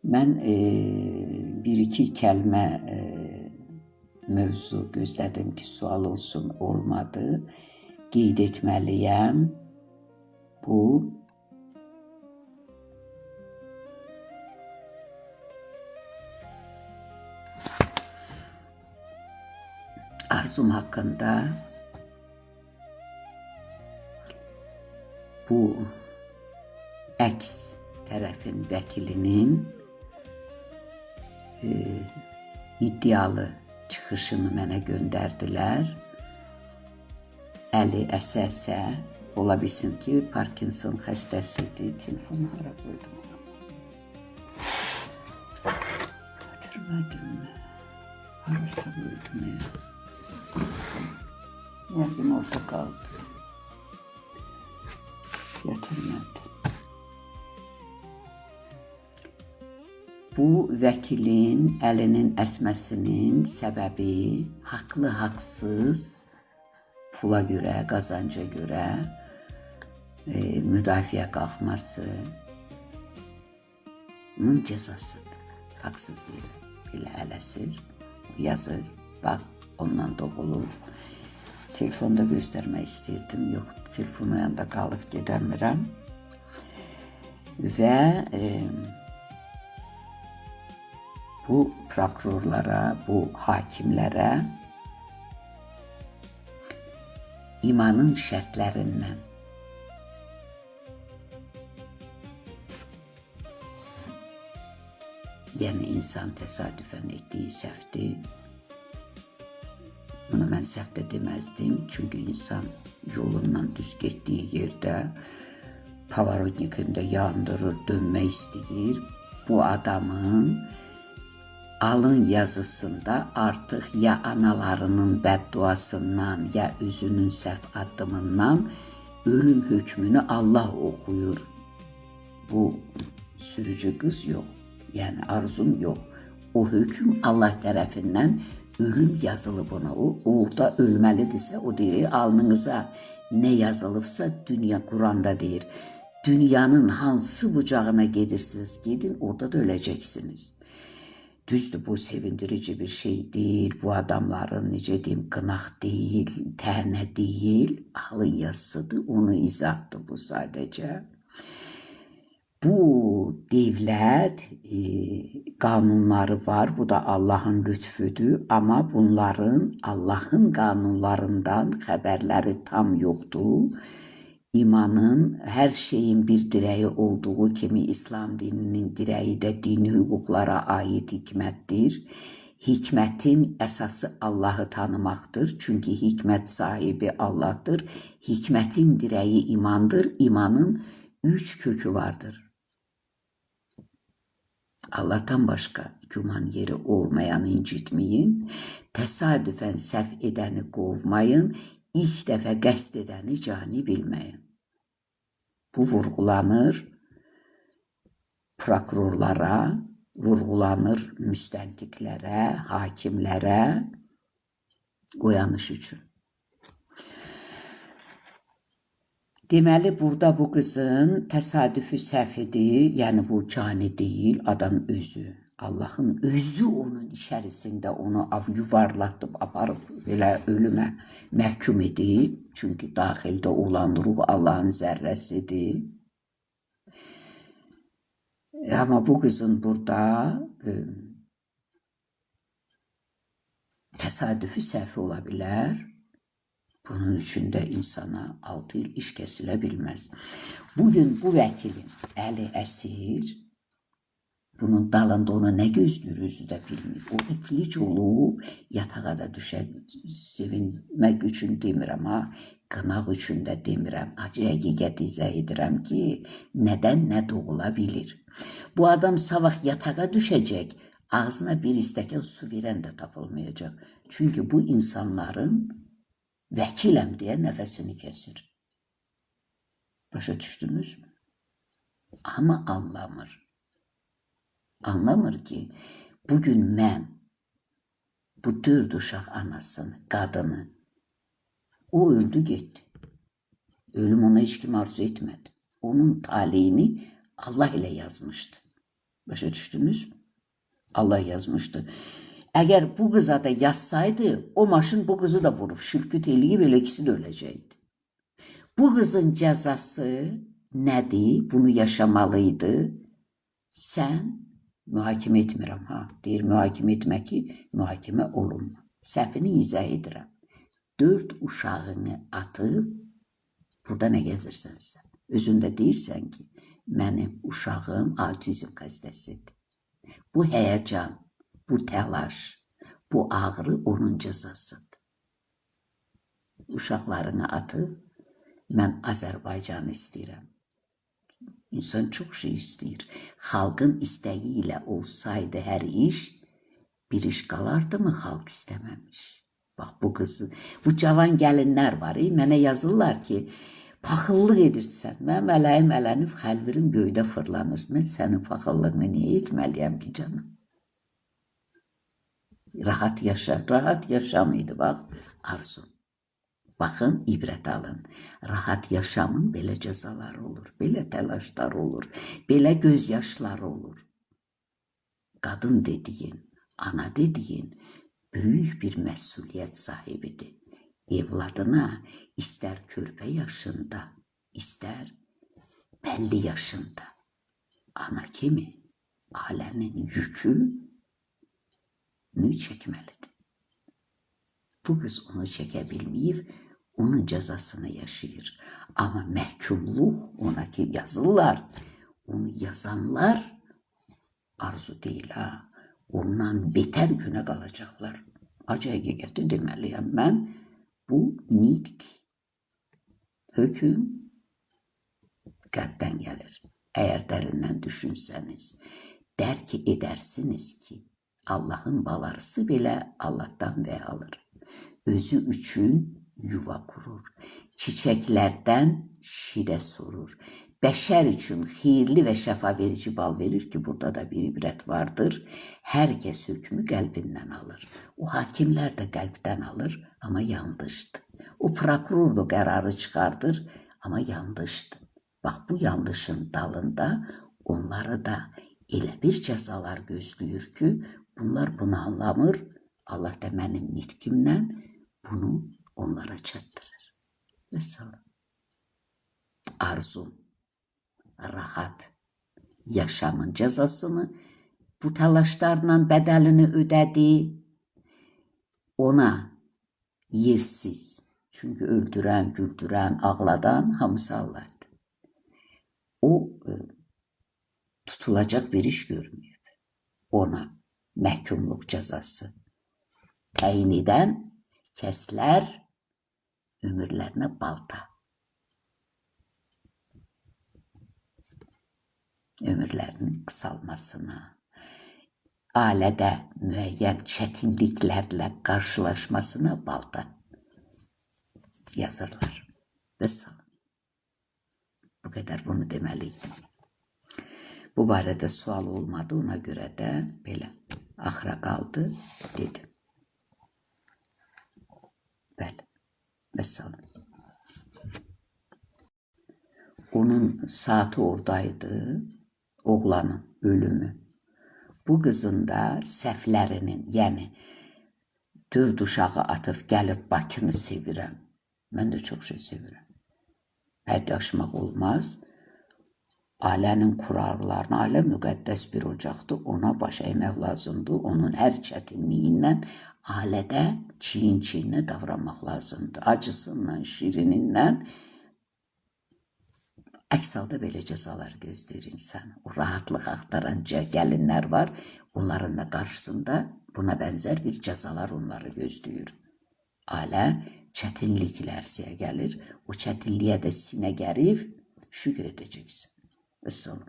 Mən bir-iki kəlmə mövzu gözlədim ki, sual olsun, olmadı. Qeyd etməliyəm. Bu arzum haqqında, bu əks tərəfin vəkilinin iddialı çıxışını mənə göndərdilər. Əli əsə-əsə, ola bilsin ki, Parkinson xəstəsidir. Telefonu hara qoydum? Götürmədim mi? Harasa qoydum ya. Yəqin orada qaldı. Götürmədim. Bu vəkilin əlinin əsməsinin səbəbi haqlı-haqsız pula görə, qazanca görə müdafiə qalxmasının cəzasıdır. Haqsız deyil. Belə ələsir, yazır, bax, ondan doğulur. Telefonda göstərmək istəyirdim, yox, telefonu yanında qalıb gedəmirəm. Və bu prokurorlara, bu hakimlərə imanın şərtlərindən yəni insan təsadüfən etdiyi səhvdir. Bunu mən səhv də deməzdim, çünki insan yolundan düz getdiyi yerdə pavarotnikində yandırır, dönmək istəyir. Bu adamın alın yazısında artıq ya analarının bədduasından, ya özünün səhv addımından ölüm hökmünü Allah oxuyur. Bu sürücü qız yox, yəni arzum yox. O hökm Allah tərəfindən ölüm yazılıb ona. O orada ölməlidirsə, o deyir, alnınıza nə yazılıbsa dünya Quranda deyir. Dünyanın hansı bucağına gedirsiniz, gedin, orada da öləcəksiniz. Düzdür, bu sevindirici bir şey deyil. Bu adamların, necə deyim, qınaq deyil, tənə deyil, alın yazısıdır, onu izahdır bu sadəcə. Bu devlət qanunları var, bu da Allahın lütfüdür, amma bunların Allahın qanunlarından xəbərləri tam yoxdur. İmanın, hər şeyin bir dirəyi olduğu kimi İslam dininin dirəyi də dini hüquqlara aid hikmətdir. Hikmətin əsası Allahı tanımaqdır, çünki hikmət sahibi Allahdır. Hikmətin dirəyi imandır, imanın 3 kökü vardır. Allah'tan başqa güman yeri olmayanı incitməyin, təsadüfən səhv edəni qovmayın, ilk dəfə qəsd edəni cani bilməyin. Bu vurğulanır prokurorlara, vurğulanır müstəntiqlərə, hakimlərə oyanış üçün. Deməli, burada bu qızın təsadüfü səhvidir, yəni bu cani deyil, adam özü. Allahın özü onun içərisində onu yuvarlatıb, aparıb belə ölümə məhkum edib. Çünki daxildə olan ruh Allahın zərrəsidir. Amma bu qızın burada təsadüfü səhvi ola bilər. Bunun üçün də insana 6 il iş kəsilə bilməz. Bugün bu vəkilin əli əsir, bunun dalında ona nə gözlür özü də bilmir. O iflic olub, yatağa da düşər, sevinmək üçün demirəm, qınaq üçün də demirəm. Acı həqiqət izah edirəm ki, nədən nə doğula bilir. Bu adam sabah yatağa düşəcək, ağzına bir istəkan su verən də tapılmayacaq. Çünki bu insanların vəkiləm deyə nəfəsini kəsir. Başa düşdünüz mü? Amma anlamır. Anlamır ki, bugün mən bu 4 uşaq anasını, qadını, o öldü getdi. Ölüm ona heç kim arzu etmədi. Onun taleyini Allah ilə yazmışdı. Başa düşdünüz? Allah yazmışdı. Eğer bu kıza da yazsaydı, o maşın bu kızı da vurup şirküt eləyib, elə ikisi də öləcəkdi. Bu kızın cezası nedir? Bunu yaşamalıydı. Sen mühakime etmirəm ha. Deyir mühakime etmək ki, mühakime olunma. Səhvini izah edirəm. 4 uşağını atıb, burada nə gəzirsən sən? Özündə deyirsən ki, mənim uşağım autizm xəstəsidir. Bu həyəcan, bu təlaş, bu ağrı onun cezasıdır. Uşaqlarını atıb, mən Azərbaycanı istəyirəm. İnsan çox şey istəyir. Xalqın istəyi ilə olsaydı hər iş, bir iş qalardı mı xalq istəməmiş? Bax bu qızı, bu cavan gəlinlər var, mənə yazırlar ki, paxıllıq edirsən. Mənim ələyim ələnib, xəlvirim göydə fırlanır. Mən sənin paxıllığını niyə etməliyəm ki canım? Rahat yaşa, rahat yaşamıydı bax, arzum. Baxın, ibrət alın. Rahat yaşamın belə cəzaları olur, belə təlaşlar olur, belə gözyaşları olur. Qadın dediyin, ana dediyin böyük bir məsuliyyət sahibidir. Evladına istər körpə yaşında, istər 50 yaşında ana kimi ailənin yükünü çəkməlidir. Bu qız onu çəkə bilməyib, onun cezasını yaşayır. Ama məhkumluq ona ki yazırlar, onu yazanlar arzu değil ha. Ondan beter güne qalacaqlar. Acı həqiqəti deməliyəm mən, bu nitq, hökm qəlbdən gəlir. Əgər dərindən düşünsəniz, dərk edərsiniz ki, Allahın balarısı belə Allahdan vəy alır. Özü üçün yuva kurur. Çiçeklerden şirə sorur. Bəşər üçün xeyirli və şəfa verici bal verir ki, burada da bir ibrət vardır. Hər kəs hökmü qəlbindən alır. O hakimlər də qəlbdən alır, amma yanlışdır. O prokuror da qərarı çıxardır, amma yanlışdır. Bax, bu yanlışın dalında onları da elə bir cəzalar gözləyir ki, bunlar bunu anlamır. Allah da mənim nitqimlə bunu onlara çatdırır. Mesela arzum, rahat yaşamın cezasını bu təlaşlarla bədəlini ödədi. Ona yersiz, çünkü öldürən, güldürən, ağladan hamısı Allah'dı. O tutulacak bir iş görmüyor. Ona məhkumluq cezası təyin edən kəslər ömürlərinə balta. Ömürlərinin qısalmasına, ailədə müəyyən çətinliklərlə qarşılaşmasına balta yazırlar. Və salam. Bu qədər bunu deməliydim. Bu barədə sual olmadı, ona görə də belə axıra qaldı dedim. Bəli, və salam. Onun saati oradaydı, oğlanın ölümü. Bu qızın da səhvlərinin, yəni 4 uşağı atıb gəlib Bakını sevirəm. Mən də çox şey sevirəm. Həddi aşmaq olmaz. Ailənin kurarlarına, ailə müqəddəs bir ocaqdır, ona baş əymək lazımdır. Onun hər çətinliyindən ailədə çiyin-çiyinə davranmaq lazımdır. Acısından, şirinindən. Əks halda belə cəzalar gözləyir insan. O rahatlıq axtaran gəlinlər var. Onların da qarşısında buna bənzər bir cəzalar onları gözləyir. Ailə çətinliklərsiyə gəlir. O çətinliyə də sinə gərib şükür edəcəksin. Vəssalam.